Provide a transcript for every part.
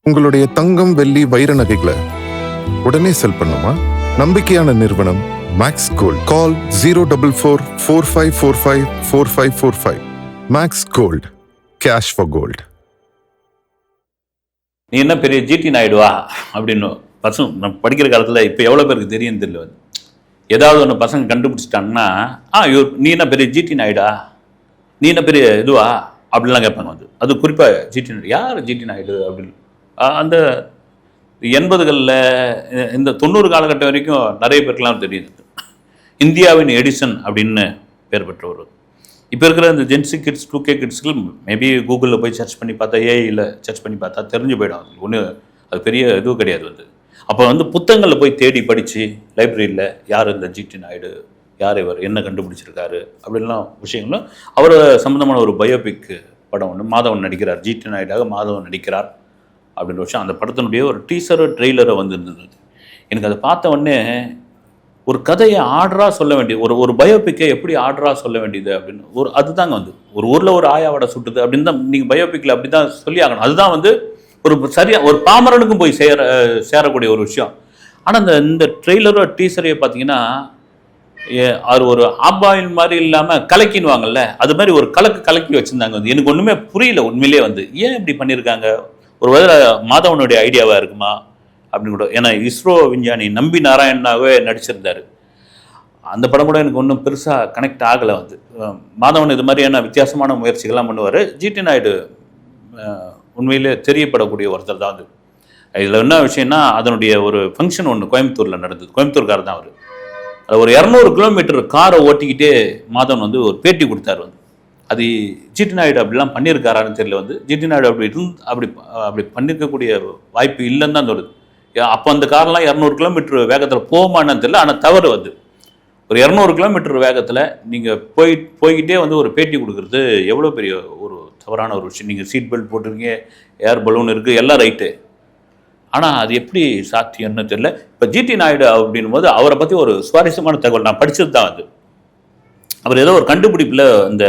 உங்களுடைய தங்கம், வெள்ளி, வைர நகைகளை உடனே செல் பண்ணுமா? நம்பிக்கையான நிறுவனம் Max Gold. Call 04445454545. Max Gold, cash for gold. நீ என்ன பெரிய ஜிடி நாயுடுவா அப்படின்னு பசங்க நம்ம படிக்கிற காலத்தில் இப்போ எவ்வளோ பேருக்கு தெரியும் தெரியல. ஏதாவது ஒன்று பசங்க கண்டுபிடிச்சிட்டாங்கன்னா நீ என்ன பெரிய ஜிடி நாயுடா, நீ என்ன பெரிய இதுவா அப்படின்லாம் கேட்பாங்க. அது குறிப்பாக ஜிடி நாயுடு, யார் ஜிடி நாயுடு அப்படின்னு. அந்த 80களில் இந்த 90 காலகட்டம் வரைக்கும் நிறைய பேருக்கெல்லாம் தெரியுது. இந்தியாவின் எடிசன் அப்படின்னு பேர் பெற்றவர். இப்போ இருக்கிற இந்த ஜென்சி கிட்ஸ், 2K கிட்ஸ்கள் மேபி கூகுளில் போய் சர்ச் பண்ணி பார்த்தா, ஏஐயில் சர்ச் பண்ணி பார்த்தா தெரிஞ்சு போயிடும். அது ஒன்று, அது பெரிய இதுவும் கிடையாது. அப்போ புத்தகங்களில் போய் தேடி படித்து லைப்ரரியில் யார் இந்த ஜிடி நாயுடு, யார் இவர், என்ன கண்டுபிடிச்சிருக்காரு அப்படின்லாம் விஷயங்களும். அவர் சம்மந்தமான ஒரு பயோபிக் படம் ஒன்று மாதவன் நடிக்கிறார், ஜிடி நாயுடாக மாதவன் நடிக்கிறார் அப்படின்ற விஷயம். அந்த படத்தினுடைய ஒரு டீசரு ட்ரெய்லரை இருந்தது. எனக்கு அதை பார்த்த உடனே ஒரு கதையை ஆர்டராக சொல்ல வேண்டியது, ஒரு பயோபிக்கை எப்படி ஆர்டராக சொல்ல வேண்டியது அப்படின்னு அதுதாங்க ஒரு ஊரில் ஒரு ஆயாவடை சுட்டுது அப்படின்னு தான் நீங்கள் பயோபிக்கில் அப்படி தான் சொல்லி ஆகணும். அதுதான் ஒரு சரியாக ஒரு பாமரனுக்கும் போய் சேரக்கூடிய ஒரு விஷயம். ஆனால் இந்த ட்ரெய்லரோ டீசரையோ பார்த்தீங்கன்னா அது ஒரு ஆபாயின் மாதிரி இல்லாமல் கலக்கின்வாங்கல்ல, அது மாதிரி ஒரு கலக்கி வச்சுருந்தாங்க. எனக்கு ஒன்றுமே புரியல உண்மையிலே. ஏன் இப்படி பண்ணியிருக்காங்க? ஒரு வேளை மாதவனுடைய ஐடியாவாக இருக்குமா அப்படின்னு கூட. ஏன்னா இஸ்ரோ விஞ்ஞானி நம்பி நாராயணனாகவே நடிச்சிருந்தார். அந்த படம் கூட எனக்கு ஒன்றும் பெருசாக கனெக்ட் ஆகலை. மாதவன் இது மாதிரியான வித்தியாசமான முயற்சிகள்லாம் பண்ணுவார். ஜிடி நாயுடு உண்மையிலே தெரியப்படக்கூடிய ஒருத்தர் தான். இதில் என்ன விஷயம்னா, அதனுடைய ஒரு ஃபங்க்ஷன் ஒன்று கோயம்புத்தூரில் நடந்தது. கோயம்புத்தூர்கார் தான் அவர். அது ஒரு 200 கிலோமீட்டர் காரை ஓட்டிக்கிட்டே மாதவன் ஒரு பேட்டி கொடுத்தாரு. அது ஜிடி நாயுடு அப்படிலாம் பண்ணியிருக்காரான்னு தெரியல. ஜிடி நாயுடு அப்படி பண்ணியிருக்கக்கூடிய வாய்ப்பு இல்லைன்னு தான் தோணுது. அப்போ அந்த காரெலாம் 200 கிலோமீட்டர் வேகத்தில் போகுமான்னு தெரியல. ஆனால் தவறு ஒரு 200 கிலோமீட்டர் வேகத்தில் நீங்கள் போய்கிட்டே ஒரு பேட்டி கொடுக்குறது எவ்வளோ பெரிய ஒரு தவறான ஒரு விஷயம். நீங்கள் சீட் பெல்ட் போட்டிருக்கீங்க, ஏர் பலூன் இருக்குது, எல்லாம் ரைட்டு. ஆனால் அது எப்படி சாத்தியம்னு தெரியல. இப்போ ஜிடி நாயுடு அப்படின்னும் போது அவரை பற்றி ஒரு சுவாரஸ்யமான தகவல் நான் படித்தது தான். அவர் ஏதோ ஒரு கண்டுபிடிப்பில் இந்த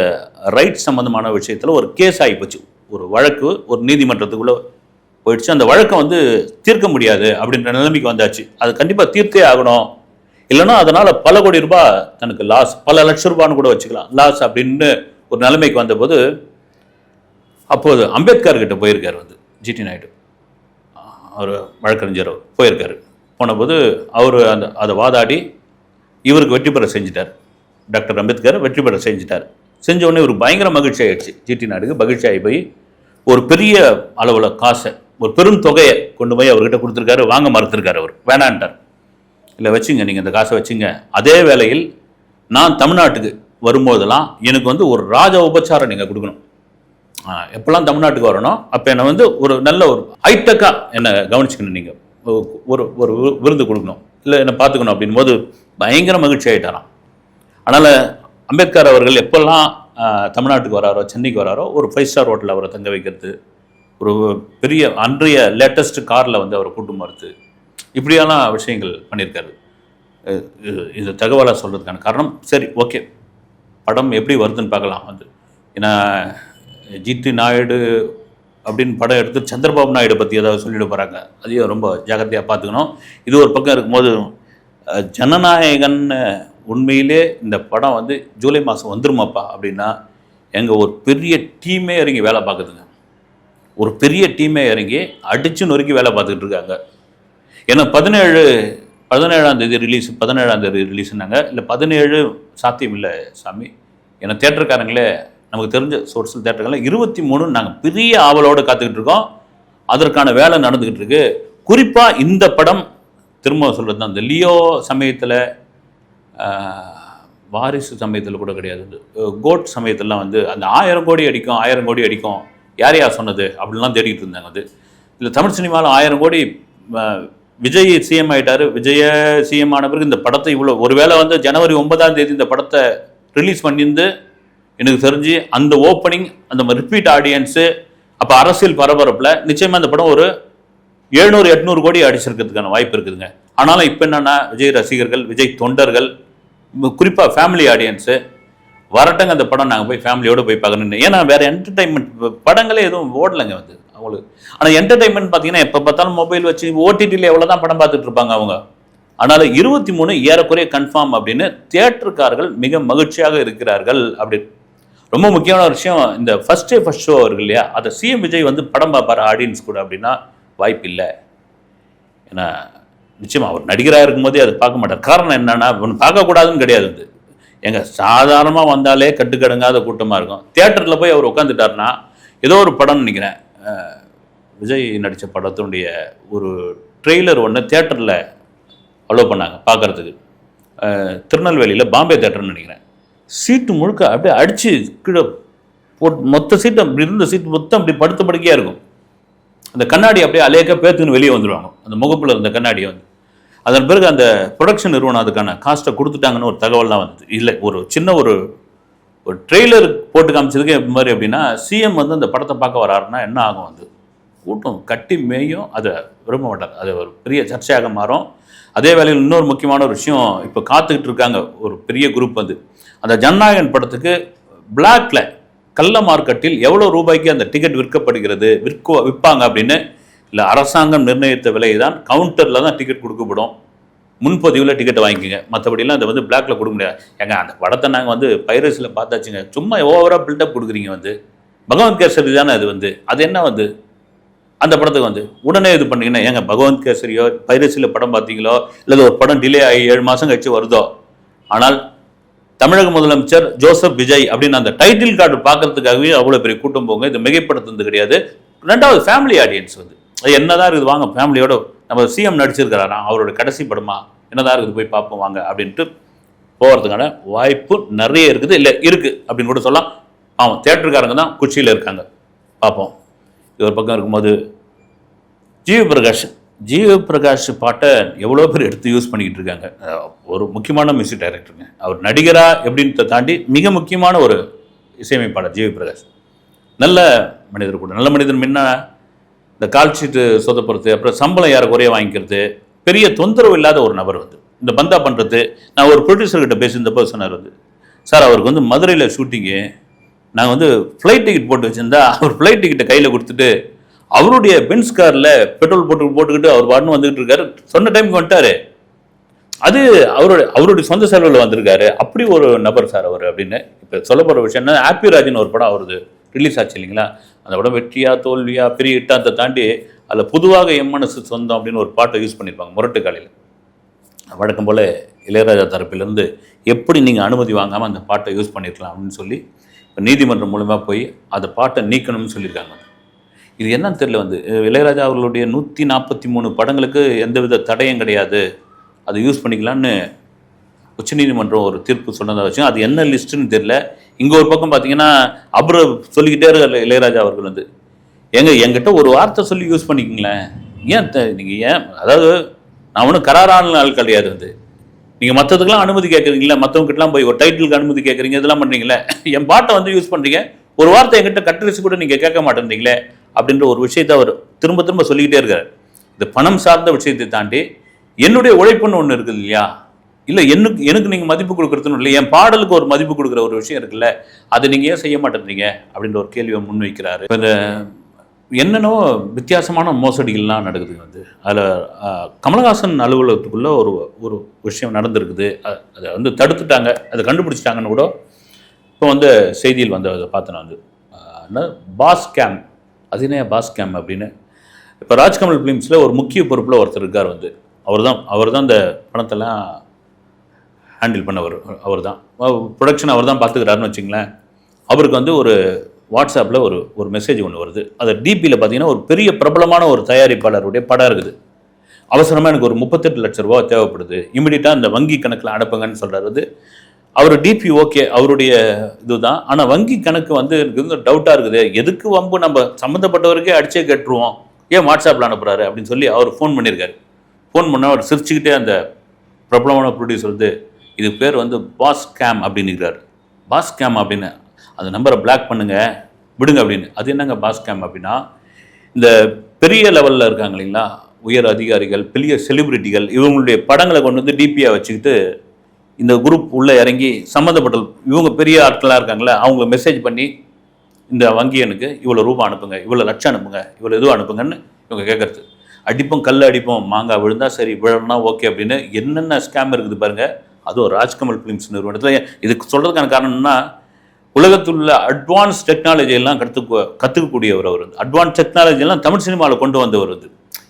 ரைட் சம்மந்தமான விஷயத்தில் ஒரு கேஸ் ஆகிப்போச்சு. ஒரு வழக்கு ஒரு நீதிமன்றத்துக்குள்ளே போயிடுச்சு. அந்த வழக்கை தீர்க்க முடியாது அப்படின்ற நிலைமைக்கு வந்தாச்சு. அது கண்டிப்பாக தீர்த்தே ஆகணும், இல்லைன்னா அதனால் பல கோடி ரூபாய் தனக்கு லாஸ், பல லட்சம் ரூபான்னு கூட வச்சுக்கலாம் லாஸ் அப்படின்னு ஒரு நிலைமைக்கு வந்தபோது, அப்போது அம்பேத்கர்கிட்ட போயிருக்கார் ஜிடி நாயுடு. அவர் வழக்கறிஞர் போயிருக்காரு. போனபோது அவர் அதை வாதாடி இவருக்கு வெற்றி பெற செஞ்சிட்டார். டாக்டர் அம்பேத்கர் வெற்றி பெற செஞ்சிட்டார். செஞ்ச உடனே ஒரு பயங்கர மகிழ்ச்சி ஆயிடுச்சு ஜிடி நாயுடுக்கு. மகிழ்ச்சி ஆகி போய் ஒரு பெரிய அளவில் காசை, ஒரு பெரும் தொகையை கொண்டு போய் அவர்கிட்ட கொடுத்துருக்காரு. வாங்க மறுத்திருக்காரு. அவர் வேணான்ட்டார். இல்லை வச்சுங்க, நீங்கள் இந்த காசை வச்சுங்க. அதே வேளையில் நான் தமிழ்நாட்டுக்கு வரும்போதெல்லாம் எனக்கு ஒரு ராஜ உபச்சாரம் நீங்கள் கொடுக்கணும். எப்பெல்லாம் தமிழ்நாட்டுக்கு வரணும் அப்போ என்னை ஒரு நல்ல ஒரு ஹைடெக்காக என்னை கவனிச்சுக்கணும், நீங்கள் ஒரு விருந்து கொடுக்கணும், இல்லை என்னை பார்த்துக்கணும் அப்படின் போது பயங்கர மகிழ்ச்சி ஆகிட்டாராம். அதனால் அம்பேத்கர் அவர்கள் எப்பெல்லாம் தமிழ்நாட்டுக்கு வராரோ, சென்னைக்கு வராரோ, ஒரு 5 ஸ்டார் ஹோட்டலில் அவரை தங்க வைக்கிறது, ஒரு பெரிய அன்றைய லேட்டஸ்ட் காரில் அவரை கூட்டு மறுத்து, இப்படியான விஷயங்கள் பண்ணியிருக்காரு. இது தகவலாக சொல்கிறதுக்கான காரணம். சரி, ஓகே, படம் எப்படி வருதுன்னு பார்க்கலாம். ஏன்னா ஜிடி நாயுடு அப்படின்னு படம் எடுத்து சந்திரபாபு நாயுடு பற்றி ஏதாவது சொல்லிட்டு போகிறாங்க. அதையும் ரொம்ப ஜாக்கிரதையாக பார்த்துக்கணும். இது ஒரு பக்கம் இருக்கும்போது ஜனநாயகன் உண்மையிலே இந்த படம் ஜூலை மாதம் வந்துருமாப்பா அப்படின்னா எங்கள் ஒரு பெரிய டீமே இறங்கி வேலை பார்க்குதுங்க. ஒரு பெரிய டீமே இறங்கி அடித்து நொறுக்கி வேலை பார்த்துக்கிட்டு இருக்காங்க. ஏன்னா 17ஆம் தேதி ரிலீஸ், 17ஆம் தேதி ரிலீஸ்னாங்க. இல்லை 17 சாத்தியம் இல்லை சாமி. ஏன்னா தேட்டருக்காரங்களே, நமக்கு தெரிஞ்ச சோர்ஸில் தேட்டருக்காரங்களே 23 நாங்கள் பெரிய ஆவலோடு காத்துக்கிட்டு இருக்கோம். அதற்கான வேலை நடந்துக்கிட்டு இருக்கு. குறிப்பாக இந்த படம் திரும்ப சொல்கிறது தான், இந்த லியோ சமயத்தில், வாரிசு சமயத்தில் கூட கிடையாது, கோட் சமயத்திலாம் அந்த 1000 கோடி அடிக்கும், 1000 கோடி அடிக்கும், யார் சொன்னது அப்படின்லாம் தேடிக்கிட்டு இருந்தாங்க. இல்லை தமிழ் சினிமாவில் 1000 கோடி, விஜய் சிஎம் ஆகிட்டார். விஜய சிஎம் ஆன பிறகு இந்த படத்தை இவ்வளோ, ஒருவேளை ஜனவரி 9ஆம் தேதி இந்த படத்தை ரிலீஸ் பண்ணியிருந்து எனக்கு தெரிஞ்சு அந்த ஓப்பனிங், அந்த ரிப்பீட் ஆடியன்ஸு, அப்போ அரசியல் பரபரப்பில் நிச்சயமாக அந்த படம் ஒரு 700-800 கோடி அடிச்சிருக்கிறதுக்கான வாய்ப்பு இருக்குதுங்க. ஆனாலும் இப்போ என்னென்னா, விஜய் ரசிகர்கள், விஜய் தொண்டர்கள், குறிப்பாக ஃபேமிலி ஆடியன்ஸு வரட்டங்க அந்த படம், நாங்கள் போய் ஃபேமிலியோடு போய் பார்க்கணுன்னு. ஏன்னா வேறு என்டர்டைன்மெண்ட் படங்களே எதுவும் ஓடலைங்க. அவங்களுக்கு. ஆனால் என்டர்டைன்மெண்ட் பார்த்தீங்கன்னா எப்போ பார்த்தாலும் மொபைல் வச்சு ஓடிடியில் எவ்வளோ தான் படம் பார்த்துட்டு இருப்பாங்க அவங்க. அதனால் 23 ஏறக்குறைய கன்ஃபார்ம் அப்படின்னு தியேட்டருக்காரர்கள் மிக மகிழ்ச்சியாக இருக்கிறார்கள். அப்படி ரொம்ப முக்கியமான ஒரு விஷயம், இந்த ஃபர்ஸ்ட் ஷோ இருக்கு இல்லையா, அதை சிஎம் விஜய் வந்து படம் பார்ப்பார் ஆடியன்ஸ் கூட அப்படின்னா வாய்ப்பு இல்லை. ஏன்னா நிச்சயமா அவர் நடிகராக இருக்கும்போதே அதை பார்க்க மாட்டார். காரணம் என்னன்னா ஒன்று பார்க்கக்கூடாதுன்னு கிடையாது. அது எங்கள் சாதாரணமாக வந்தாலே கட்டுக்கடங்காத கூட்டமாக இருக்கும். தியேட்டரில் போய் அவர் உட்காந்துட்டாருன்னா ஏதோ ஒரு படம்னு நினைக்கிறேன், விஜய் நடித்த படத்தினுடைய ஒரு ட்ரெய்லர் ஒன்று தியேட்டரில் அலோவ் பண்ணாங்க பார்க்குறதுக்கு. திருநெல்வேலியில் பாம்பே தியேட்டர்னு நினைக்கிறேன். சீட்டு முழுக்க அப்படியே அடித்து கீழே போட்டு மொத்த சீட்டு அப்படி இருந்த சீட்டு மொத்தம் அப்படி படுத்த படுக்கையாக இருக்கும். அந்த கண்ணாடி அப்படியே அலேக்க பேத்துன்னு வெளியே வந்துடுவாங்க, அந்த முகப்பில் இருந்த கண்ணாடியை வந்து. அதன் பிறகு அந்த ப்ரொடக்ஷன் நிறுவனம் அதுக்கான காஸ்ட்டை கொடுத்துட்டாங்கன்னு ஒரு தகவல்லாம் வந்தது. இல்லை ஒரு சின்ன ஒரு ட்ரெய்லர் போட்டு காமிச்சதுக்கு இது மாதிரி அப்படின்னா சிஎம் வந்து அந்த படத்தை பார்க்க வராருன்னா என்ன ஆகும், வந்து கூட்டம் கட்டி மேயும், அதை விரும்ப மாட்டார். அது ஒரு பெரிய சர்ச்சையாக மாறும். அதே வேளையில் இன்னொரு முக்கியமான ஒரு விஷயம், இப்போ காத்துக்கிட்டு இருக்காங்க ஒரு பெரிய குரூப் வந்து அந்த ஜனநாயகன் படத்துக்கு பிளாக்ல கள்ள மார்க்கெட்டில் எவ்வளோ ரூபாய்க்கு அந்த டிக்கெட் விற்கப்படுகிறது, விற்பாங்க அப்படின்னு. இல்லை அரசாங்கம் நிர்ணயித்த விலை தான், கவுண்டரில் தான் டிக்கெட் கொடுக்கப்படும், முன்பதிவில் டிக்கெட்டை வாங்கிக்கோங்க, மற்றபடிலாம் அதை வந்து பிளாக்ல கொடுக்க முடியாது. ஏங்க அந்த படத்தை நாங்கள் வந்து பைரஸில் பார்த்தாச்சுங்க, சும்மா ஓவராக பில்டப் கொடுக்குறீங்க வந்து. பகவந்த் கேசரி தானே அது வந்து, அது என்ன வந்து அந்த படத்துக்கு வந்து உடனே இது பண்ணிங்கன்னா, ஏங்க பகவந்த் கேசரியோ பைரஸியில் படம் பார்த்தீங்களோ இல்லை ஒரு படம் டிலே ஆகி 7 மாதம் கழிச்சு வருதோ, ஆனால் தமிழக முதலமைச்சர் ஜோசப் விஜய் அப்படின்னு அந்த டைட்டில் கார்டு பார்க்கறதுக்காகவே அவ்வளோ பெரிய கூட்டம் போங்க. இது மிகைப்படுத்துறது கிடையாது. ரெண்டாவது ஃபேமிலி ஆடியன்ஸ் வந்து என்னதான் இருக்குது, வாங்க ஃபேமிலியோட நம்ம சிஎம் நடிச்சிருக்கிறாரா, அவரோட கடைசி படமா என்னதான் இருக்குது, போய் பார்ப்போம் வாங்க அப்படின்ட்டு போகிறதுக்கான வாய்ப்பு நிறைய இருக்குது. இல்லை இருக்குது அப்படின்னு கூட சொல்லலாம். ஆமாம், தியேட்டருக்காரங்க தான் குச்சியில் இருக்காங்க. பார்ப்போம். இது ஒரு பக்கம் இருக்கும்போது ஜிவி பிரகாஷ் பாட்டை எவ்வளோ பேர் எடுத்து யூஸ் பண்ணிக்கிட்டு இருக்காங்க. ஒரு முக்கியமான மியூசிக் டைரக்டருங்க அவர். நடிகரா எப்படின்றத தாண்டி மிக முக்கியமான ஒரு இசையமைப்பாளர் ஜிவி பிரகாஷ். நல்ல மனிதர் கூட. நல்ல மனிதர் முன்ன இந்த கால் ஷீட்டு சொதப்படுறது, அப்புறம் சம்பளம் யாரை குறைய வாங்கிக்கிறது, பெரிய தொந்தரவு இல்லாத ஒரு நபர் வந்து இந்த பந்தா பண்ணுறது. நான் ஒரு ப்ரொடியூசர்கிட்ட பேசியிருந்தப்போ சொன்னார் வந்து, சார் அவருக்கு வந்து மதுரையில் ஷூட்டிங்கு, நாங்கள் வந்து ஃப்ளைட் டிக்கெட் போட்டு வச்சுருந்தா அவர் ஃப்ளைட் டிக்கெட்டை கையில் கொடுத்துட்டு அவருடைய பென்ஸ் காரில் பெட்ரோல் போட்டுக்கிட்டு அவர் பாட்டுன்னு வந்துகிட்டு இருக்காரு. சொன்ன டைமுக்கு வந்துட்டாரு. அது அவருடைய சொந்த செலவில் வந்திருக்காரு. அப்படி ஒரு நபர் சார் அவர் அப்படின்னு. இப்போ சொல்ல போகிற விஷயம் என்ன, ஹாப்பி ராஜ்னு ஒரு படம் அவரது ரிலீஸ் ஆச்சு இல்லைங்களா, அந்த படம் வெற்றியா தோல்வியா பெரிய இட்டாத்தை தாண்டி அதில் பொதுவாக எம் மனசு சொந்தம் அப்படின்னு ஒரு பாட்டை யூஸ் பண்ணியிருப்பாங்க முரட்டு காலையில். வழக்கம் போல் இளையராஜா தரப்பிலிருந்து எப்படி நீங்கள் அனுமதி வாங்காமல் அந்த பாட்டை யூஸ் பண்ணியிருக்கலாம் அப்படின்னு சொல்லி இப்போ நீதிமன்றம் மூலமாக போய் அந்த பாட்டை நீக்கணும்னு சொல்லியிருக்காங்க. இது என்னன்னு தெரியல வந்து, இளையராஜா அவர்களுடைய 143 படங்களுக்கு எந்தவித தடையும் கிடையாது, அதை யூஸ் பண்ணிக்கலான்னு உச்சநீதிமன்றம் ஒரு தீர்ப்பு சொன்னதை வச்சு அது என்ன லிஸ்ட்டுன்னு தெரியல. இங்கே ஒரு பக்கம் பார்த்தீங்கன்னா அப்புறம் சொல்லிக்கிட்டே இருக்கார் இளையராஜா அவர்கள் வந்து, என்கிட்ட ஒரு வார்த்தை சொல்லி யூஸ் பண்ணிக்கிங்களேன், நீங்கள் ஏன், அதாவது நான் ஒன்றும் கராரான ஆள் கிடையாது வந்து, நீங்கள் மற்றதுக்கெல்லாம் அனுமதி கேட்குறீங்களா, மற்றவங்ககிட்டலாம் போய் ஒரு டைட்டிலுக்கு அனுமதி கேட்குறீங்க, இதெல்லாம் பண்ணுறீங்களே, என் பாட்டை வந்து யூஸ் பண்ணுறீங்க, ஒரு வார்த்தை என்கிட்ட கட்டரிசி கூட நீங்கள் கேட்க மாட்டேன்றீங்களே அப்படின்ற ஒரு விஷயத்தை அவர் திரும்ப திரும்ப சொல்லிக்கிட்டே இருக்கார். இந்த பணம் சார்ந்த விஷயத்தை தாண்டி என்னுடைய உழைப்புன்னு ஒன்று இருக்குது இல்லையா, இல்லை எனக்கு நீங்கள் மதிப்பு கொடுக்குறதுன்னு இல்லை, என் பாடலுக்கு ஒரு மதிப்பு கொடுக்குற ஒரு விஷயம் இருக்குல்ல, அதை நீங்கள் ஏன் செய்ய மாட்டேன்றீங்க அப்படின்ற ஒரு கேள்வியை முன்வைக்கிறாரு. இப்போ இந்த என்னென்னோ வித்தியாசமான மோசடிகள்லாம் நடக்குதுங்க வந்து. அதில் கமலஹாசன் அலுவலகத்துக்குள்ளே ஒரு விஷயம் நடந்திருக்குது. அதை வந்து தடுத்துட்டாங்க, அதை கண்டுபிடிச்சிட்டாங்கன்னு கூட இப்போ வந்து செய்தியில் வந்து அதை பார்த்தேன் நான் வந்து. பாஸ் கேம், அது என்ன பாஸ் கேம் அப்படின்னு, இப்போ ராஜ்கமல் ஃபிலிம்ஸில் ஒரு முக்கிய பொறுப்பில் ஒருத்தர் இருக்கார் வந்து, அவர் தான் இந்த பணத்தெல்லாம் ஹேண்டில் பண்ணவர். அவர் தான் ப்ரொடக்ஷன் அவர் தான் பார்த்துக்கிறாருன்னு வச்சுங்களேன். அவருக்கு வந்து ஒரு வாட்ஸ்அப்பில் ஒரு மெசேஜ் ஒன்று வருது. அது டிபியில் பார்த்தீங்கன்னா ஒரு பெரிய பிரபலமான ஒரு தயாரிப்பாளருடைய படம் இருக்குது. அவசரமாக எனக்கு ஒரு 38 லட்ச ரூபா தேவைப்படுது, இமிடியட்டாக அந்த வங்கி கணக்கில் அனுப்புங்கன்னு சொல்கிறாரு. அவர் டிபி ஓகே, அவருடைய இதுதான். ஆனால் வங்கி கணக்கு வந்து எனக்கு வந்து டவுட்டாக இருக்குது, எதுக்கு வம்பு, நம்ம சம்மந்தப்பட்டவருக்கே அடிச்சே கேட்டுருவோம், ஏன் வாட்ஸ்அப்பில் அனுப்புகிறாரு அப்படின்னு சொல்லி அவர் ஃபோன் பண்ணியிருக்காரு. ஃபோன் பண்ணால் அவர் சிரிச்சுக்கிட்டே அந்த பிரபலமான ப்ரொடியூசர் வந்து, இது பேர் வந்து பாஸ் கேம் அப்படின்னுக்கிறார். பாஸ் கேம் அப்படின்னு, அந்த நம்பரை பிளாக் பண்ணுங்க விடுங்க அப்படின்னு. அது என்னங்க பாஸ் கேம் அப்படின்னா, இந்த பெரிய லெவலில் இருக்காங்க இல்லைங்களா, உயர் அதிகாரிகள், பெரிய செலிபிரிட்டிகள், இவங்களுடைய படங்களை கொண்டு வந்து டிபியாக வச்சுக்கிட்டு இந்த குரூப் உள்ளே இறங்கி சம்மந்தப்பட்ட இவங்க பெரிய ஆட்களாக இருக்காங்களே அவங்கள மெசேஜ் பண்ணி இந்த வங்கி எனக்கு இவ்வளோ ரூபா அனுப்புங்க, இவ்வளோ லட்சம் அனுப்புங்க, இவ்வளோ இதுவும் அனுப்புங்கன்னு இவங்க கேட்கறது. அடிப்போம், கல் அடிப்போம், மாங்காய் விழுந்தா சரி, விழணும்னா ஓகே அப்படின்னு என்னென்ன ஸ்கேம் இருக்குது பாருங்க. அதுவும் ராஜ்கமல் ஃபிலிம்ஸ் நிறுவனத்தில். இதுக்கு சொல்கிறதுக்கான காரணம் என்னன்னா, உலகத்தில் உள்ள அட்வான்ஸ் டெக்னாலஜி எல்லாம் கற்றுக்கக்கூடியவர் அவர். அட்வான்ஸ் டெக்னாலஜி எல்லாம் தமிழ் சினிமாவில் கொண்டு வந்தவர்.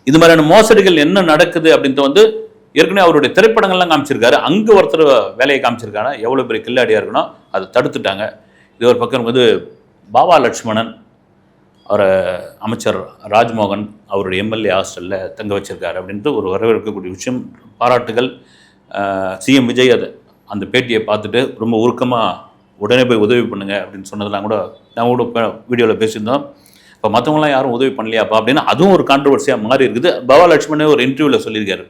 இது மாதிரியான மோசடிகள் என்ன நடக்குது அப்படின்ட்டு ஏற்கனவே அவருடைய திரைப்படங்கள்லாம் காமிச்சிருக்காரு. அங்கே ஒருத்தர் வேலையை காமிச்சிருக்காங்க. எவ்வளோ பெரிய கில்லாடியாக இருக்கணும், அதை தடுத்துட்டாங்க. இது ஒரு பக்கம் பாபா லட்சுமணன், அவரை அமைச்சர் ராஜ்மோகன் அவருடைய எம்எல்ஏ ஹாஸ்டலில் தங்க வச்சிருக்காரு அப்படின்ட்டு ஒரு வரவேற்கக்கூடிய விஷயம். பாராட்டுகள். சிஎம் விஜய் அந்த பேட்டியை பார்த்துட்டு ரொம்ப உருக்கமாக உடனே போய் உதவி பண்ணுங்க அப்படின்னு சொன்னதெல்லாம் கூட நான் கூட வீடியோவில் பேசியிருந்தோம். இப்போ மற்றவங்களாம் யாரும் உதவி பண்ணலையாப்பா அப்படின்னு அதுவும் ஒரு கான்ட்ரவர்சியாக மாறி இருக்குது. பாபா லட்சுமணே ஒரு இன்டர்வியூவில் சொல்லியிருக்காரு,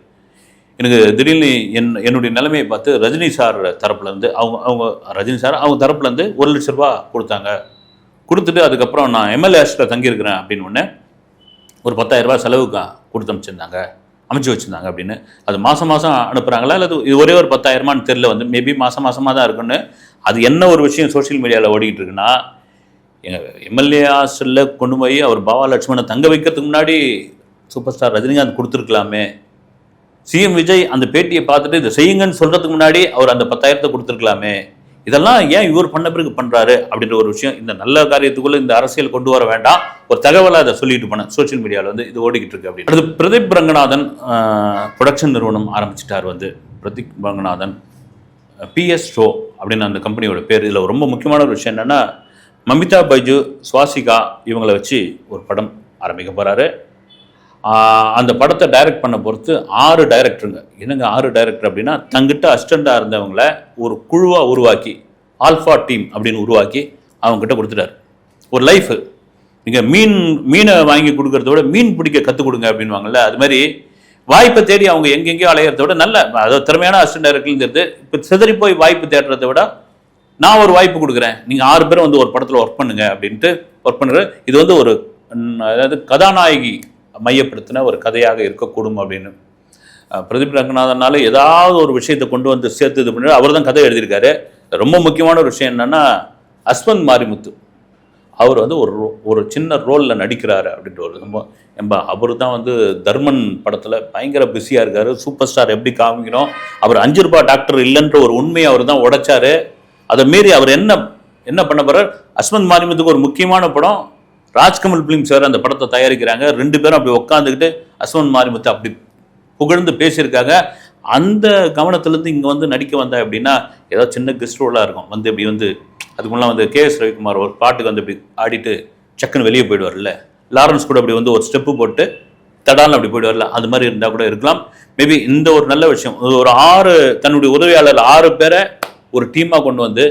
எனக்கு திடீர்னு என்னுடைய நிலைமையை பார்த்து ரஜினி சார் தரப்புலேருந்து அவங்க ரஜினி சார் அவங்க தரப்புலேருந்து 1 லட்ச ரூபா கொடுத்தாங்க. கொடுத்துட்டு அதுக்கப்புறம் நான் எம்எல்ஏ ஹாஸ்டலில் தங்கியிருக்கிறேன் அப்படின்னு ஒன்று ஒரு 10,000 ரூபா செலவுக்கு கொடுத்து அமைச்சு வச்சுருந்தாங்க அப்படின்னு. அது மாதம் அனுப்புகிறாங்களா இல்லை இது ஒரே ஒரு 10,000 தெரியல. மேபி மாதமாக தான் இருக்குன்னு. அது என்ன ஒரு விஷயம் சோஷியல் மீடியாவில் ஓடிக்கிட்டு இருக்குன்னா, எங்கள் எம்எல்ஏ ஹாஸ்டலில் கொண்டு போய் அவர் பாபா லட்சுமணை தங்க வைக்கிறதுக்கு முன்னாடி சூப்பர் ஸ்டார் ரஜினிகாந்த் கொடுத்துருக்கலாமே. சிஎம் விஜய் அந்த பேட்டியை பார்த்துட்டு இதை செய்யுங்கன்னு சொல்கிறதுக்கு முன்னாடி அவர் அந்த 10,000 கொடுத்துருக்கலாமே. இதெல்லாம் ஏன் இவர் பண்ண பிறகு பண்ணுறாரு அப்படின்ற ஒரு விஷயம். இந்த நல்ல காரியத்துக்குள்ளே இந்த அரசியல் கொண்டு வர வேண்டாம், ஒரு தகவலை அதை சொல்லிட்டு போனேன். சோஷியல் மீடியாவில் இது ஓடிக்கிட்டு இருக்கு அப்படின்னு. அடுத்து பிரதீப் ரங்கநாதன் ப்ரொடக்ஷன் நிறுவனம் ஆரம்பிச்சிட்டார். பிரதீப் ரங்கநாதன் PS ஷோ அப்படின்னு அந்த கம்பெனியோட பேர். இதில் ரொம்ப முக்கியமான ஒரு விஷயம் என்னென்னா, மமிதா பைஜு, சுவாசிகா இவங்களை வச்சு ஒரு படம் ஆரம்பிக்க போகிறாரு. அந்த படத்தை டைரக்ட் பண்ண பொறுத்து 6 டைரக்டருங்க. என்னங்க 6 டைரக்டர் அப்படின்னா, தங்கிட்ட அசிஸ்டண்டாக இருந்தவங்கள ஒரு குழுவாக உருவாக்கி, ஆல்ஃபா டீம் அப்படின்னு உருவாக்கி அவங்ககிட்ட கொடுத்துட்டார். ஒரு லைஃப். நீங்கள் மீனை வாங்கி கொடுக்கறத விட மீன் பிடிக்க கற்றுக் கொடுங்க அப்படின்வாங்கல்ல, அது மாதிரி வாய்ப்பை தேடி அவங்க எங்கெங்கேயோ அலையிறத விட நல்ல அதாவது திறமையான அசிஸ்டன்ட் டைரக்டர்ங்கிறது இப்போ சிதறி போய் வாய்ப்பு தேடுறதை விட நான் ஒரு வாய்ப்பு கொடுக்குறேன், நீங்கள் 6 பேரும் ஒரு படத்தில் ஒர்க் பண்ணுங்க அப்படின்ட்டு ஒர்க் பண்ணுற. இது ஒரு அதாவது கதாநாயகி மையப்படுத்தின ஒரு கதையாக இருக்கக்கூடும் அப்படின்னு. பிரதீப் ரங்கநாதனால ஏதாவது ஒரு விஷயத்தை கொண்டு சேர்த்து இது பண்ணி அவர் தான் கதை எழுதியிருக்காரு. ரொம்ப முக்கியமான ஒரு விஷயம் என்னன்னா, அஸ்வந்த் மாரிமுத்து அவர் ஒரு சின்ன ரோலில் நடிக்கிறாரு அப்படின்ற ஒரு ரொம்ப அவர் தான் தர்மன் படத்தில் பயங்கர பிஸியாக இருக்காரு. சூப்பர் ஸ்டார் எப்படி காமிக்கணும், அவர் 5 ரூபாய் டாக்டர் இல்லைன்ற ஒரு உண்மையை அவர் தான் உடைச்சாரு. அதை மீறி அவர் என்ன பண்ண போறார். அஸ்வந்த் மாரிமுத்துக்கு ஒரு முக்கியமான படம் ராஜ்கமல் ஃபிலிம்ஸ் அந்த படத்தை தயாரிக்கிறாங்க. 2 பேரும் அப்படி உட்காந்துக்கிட்டு அஸ்வந்த் மாரிமுத்து அப்படி புகழ்ந்து பேசியிருக்காங்க. அந்த கவனத்துலேருந்து இங்கே நடிக்க வந்தா அப்படின்னா ஏதாவது சின்ன கெஸ்ட் ரோலாக இருக்கும். இப்படி அதுக்கு முன்னாடி KS ரவிக்குமார் ஒரு பாட்டுக்கு இப்படி ஆடிட்டு சக்குன்னு வெளியே போயிடுவார்ல. லாரன்ஸ் கூட அப்படி ஒரு ஸ்டெப்பு போட்டு தடாலும் அப்படி போயிடுவார்ல, அது மாதிரி இருந்தால் கூட இருக்கலாம். மேபி இந்த ஒரு நல்ல விஷயம். ஒரு 6 தன்னுடைய உதவியாளர் 6 பேரை ஒரு டீமாக கொண்டு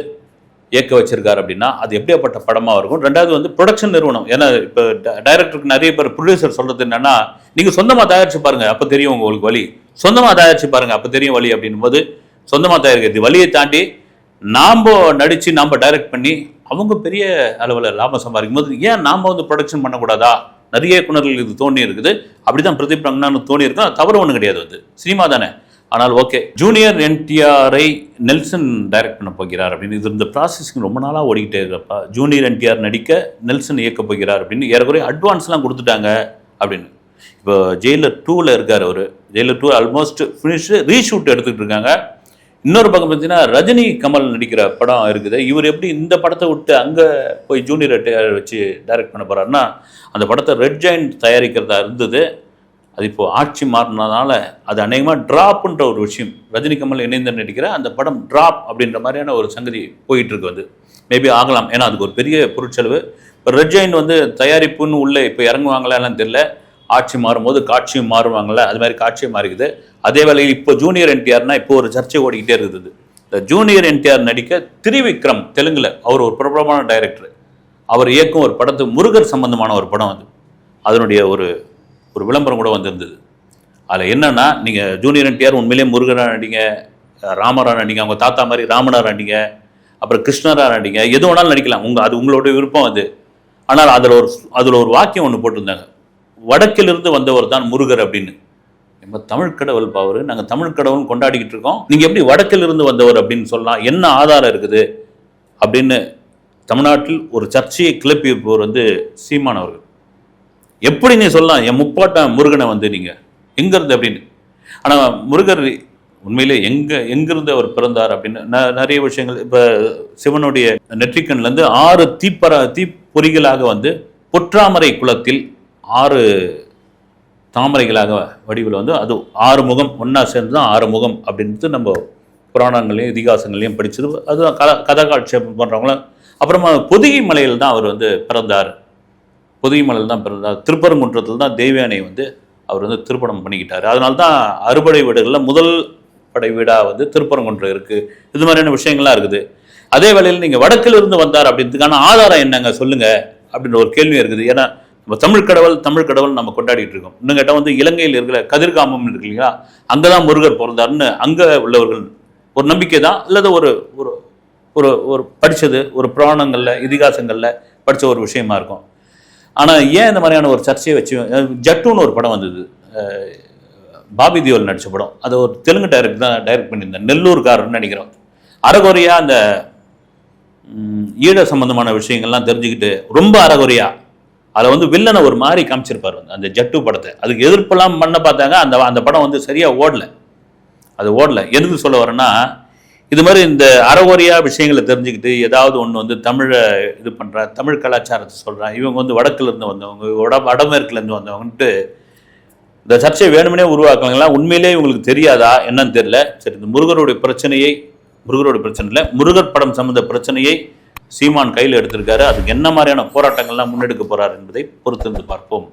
இயக்க வச்சிருக்காரு அப்படின்னா அது எப்படியாப்பட்ட படமாக இருக்கும். 2வது ப்ரொடக்ஷன் நிறுவனம். ஏன்னா இப்போ டைரக்டருக்கு நிறைய பேர் ப்ரொடியூசர் சொல்கிறது என்னன்னா, நீங்கள் சொந்தமாக தயாரிச்சு பாருங்க அப்போ தெரியும் உங்களுக்கு வழி, சொந்தமாக தயாரிச்சு பாருங்க அப்போ தெரியும் வழி அப்படின்னும் போது சொந்தமாக தயாரிக்கிறது வழியை தாண்டி நாம் நடித்து நாம் டைரக்ட் பண்ணி அவங்க பெரிய அளவில் லாபம் சம்பாதிக்கும் போது ஏன் நாம் ப்ரொடக்ஷன் பண்ணக்கூடாதா? நிறைய இயக்குனர்கள் இது தோணி இருக்குது. அப்படி தான் பிரதீப் ரங்கநாதன் தோணி இருக்கும். தவறு ஒன்றும் கிடையாது, சினிமா தானே. ஆனால் ஓகே, ஜூனியர் NTR-ஐ நெல்சன் டைரக்ட் பண்ண போகிறார் அப்படின்னு. இது இந்த ப்ராசஸிங் ரொம்ப நாளாக ஓடிக்கிட்டே இருக்கப்பா. ஜூனியர் NTR நடிக்க நெல்சன் இயக்க போகிறார் அப்படின்னு ஏறக்குறைய அட்வான்ஸ்லாம் கொடுத்துட்டாங்க அப்படின்னு. இப்போ ஜெயிலர் 2ல் இருக்கார் அவர். ஜெயிலர் 2 ஆல்மோஸ்ட் ஃபினிஷ், ரீஷூட் எடுத்துக்கிட்டு இருக்காங்க. இன்னொரு பக்கம் பார்த்தீங்கன்னா ரஜினி கமல் நடிக்கிற படம் இருக்குது. இவர் எப்படி இந்த படத்தை விட்டு அங்கே போய் ஜூனியர் NTR வச்சு டைரக்ட் பண்ண போகிறாருன்னா, அந்த படத்தை ரெட் ஜெயண்ட் தயாரிக்கிறதா இருந்தது. அது இப்போது ஆட்சி மாறினதுனால அது அநேகமாக ட்ராப்ன்ற ஒரு விஷயம், ரஜினி கமல் இணைந்து நடிக்கிற அந்த படம் ட்ராப் அப்படின்ற மாதிரியான ஒரு சங்கதி போயிட்டு இருக்கு. மேபி ஆகலாம், ஏன்னா அதுக்கு ஒரு பெரிய பொருட்செலவு. இப்போ ரெட் ஜெயண்ட் தயாரிப்புன்னு உள்ளே இப்போ இறங்குவாங்களான்னு தெரியல. ஆட்சி மாறும்போது காட்சியும் மாறுவாங்கள்ல, அது மாதிரி காட்சியும் மாறிக்குது. அதே வேளையில் இப்போ ஜூனியர் NTRனா இப்போ ஒரு சர்ச்சை ஓடிக்கிட்டே இருக்குது. இந்த ஜூனியர் NTR நடிக்க திரிவிக்ரம் தெலுங்குல அவர் ஒரு பிரபலமான டைரக்டர். அவர் இயக்கும் ஒரு படத்து முருகர் சம்பந்தமான ஒரு படம் அதனுடைய ஒரு விளம்பரம் கூட வந்திருந்தது. அதில் என்னன்னா, நீங்கள் ஜூனியர் NTR உண்மையிலேயே முருகராக நடிங்க, ராமராக நடிங்க, அவங்க தாத்தா மாதிரி ராமனாக நடிங்க, அப்புறம் கிருஷ்ணராக நடிங்க, எது வேணாலும் நடிக்கலாம், அது உங்களுடைய விருப்பம் அது. ஆனால் அதில் ஒரு வாக்கியம் ஒன்று போட்டிருந்தாங்க, வடக்கிலிருந்து வந்தவர் தான் முருகர் அப்படின்னு. நம்ம தமிழ் கடவுள் பாவர், நாங்கள் தமிழ் கடவுள் கொண்டாடிக்கிட்டு இருக்கோம், நீங்கள் எப்படி வடக்கிலிருந்து வந்தவர் அப்படின்னு சொல்லலாம், என்ன ஆதாரம் இருக்குது அப்படின்னு தமிழ்நாட்டில் ஒரு சர்ச்சையை கிளப்பியிருப்பவர் வந்து சீமான் அவர்கள். எப்படி நீ சொல்லலாம் என் முப்பாட்டன் முருகனை வந்து நீங்கள் எங்கேருந்து அப்படின்னு. ஆனால் முருகர் உண்மையிலே எங்கிருந்து அவர் பிறந்தார் அப்படின்னு நிறைய விஷயங்கள். இப்போ சிவனுடைய நெற்றிக்கண்லேருந்து 6 தீப்பொறிகளாக வந்து பொற்றாமரை குளத்தில் 6 தாமரைகளாக வடிவில் வந்து அது 6 முகம் ஒன்றா சேர்ந்து தான் 6 முகம் அப்படின்ட்டு நம்ம புராணங்களையும் இதிகாசங்களையும் படித்தது. அதுதான் கதாகாட்சியம் பண்ணுறவங்களும். அப்புறமா பொதிகை மலையில் தான் அவர் வந்து பிறந்தார். பொதிகை மலையில் தான் பிறந்தார். திருப்பரங்குன்றத்தில் தான் தேவயானை வந்து அவர் வந்து திருப்பணம் பண்ணிக்கிட்டார். அதனால தான் அறுபடை வீடுகளில் முதல் படை வீடாக வந்து திருப்பரங்குன்றம் இருக்குது. இது மாதிரியான விஷயங்கள்லாம் இருக்குது. அதே வேளையில் நீங்கள் வடக்கிலிருந்து வந்தார் அப்படின்றதுக்கான ஆதாரம் என்னங்க சொல்லுங்கள் அப்படின்ற ஒரு கேள்வி இருக்குது. ஏன்னா நம்ம தமிழ் கடவுள் நம்ம கொண்டாடிட்டு இருக்கோம். இன்னும் கேட்டால் வந்து இலங்கையில் இருக்கிற கதிர்காமம் இருக்கு இல்லைங்களா, அங்கே தான் முருகர் பிறந்தார்னு அங்கே உள்ளவர்கள் ஒரு நம்பிக்கை தான், அல்லது ஒரு ஒரு ஒரு ஒரு படித்தது ஒரு புராணங்களில் இதிகாசங்களில் படித்த ஒரு விஷயமா இருக்கும். ஆனால் ஏன் இந்த மாதிரியான ஒரு சர்ச்சையை வச்சு ஜட்டுன்னு ஒரு படம் வந்தது, பாபி தியோல் நடித்த படம். அது ஒரு தெலுங்கு டைரக்ட் பண்ணியிருந்தேன், நெல்லூர்காரன்னு நினைக்கிறோம். அறகுறையா அந்த ஈழ சம்பந்தமான விஷயங்கள்லாம் தெரிஞ்சுக்கிட்டு ரொம்ப அறகுறையா அதில் வந்து வில்லனை ஒரு மாதிரி காமிச்சிருப்பார் வந்து அந்த ஜட்டு படத்தை. அதுக்கு எதிர்ப்பெல்லாம் பண்ண பார்த்தாங்க. அந்த படம் வந்து சரியாக ஓடலை. அது ஓடலை. எதுக்கு சொல்ல வரேன்னா, இது மாதிரி இந்த அறகுறையா விஷயங்களை தெரிஞ்சுக்கிட்டு ஏதாவது ஒன்று வந்து தமிழை இது பண்ணுற, தமிழ் கலாச்சாரத்தை சொல்கிறேன், இவங்க வந்து வடக்குலேருந்து வந்தவங்க வடமேற்குலேருந்து வந்தவங்கன்ட்டு இந்த சர்ச்சையை வேணுமனே உருவாக்குவாங்களா? உண்மையிலே இவங்களுக்கு தெரியாதா என்னன்னு தெரியல. சரி, இந்த முருகருடைய பிரச்சனை இல்லை, முருகர் படம் சம்பந்த பிரச்சனையை சீமான் கையில் எடுத்திருக்காரு. அதுக்கு என்ன மாதிரியான போராட்டங்கள்லாம் முன்னெடுக்க போறார் என்பதை பொறுத்திருந்து பார்ப்போம்.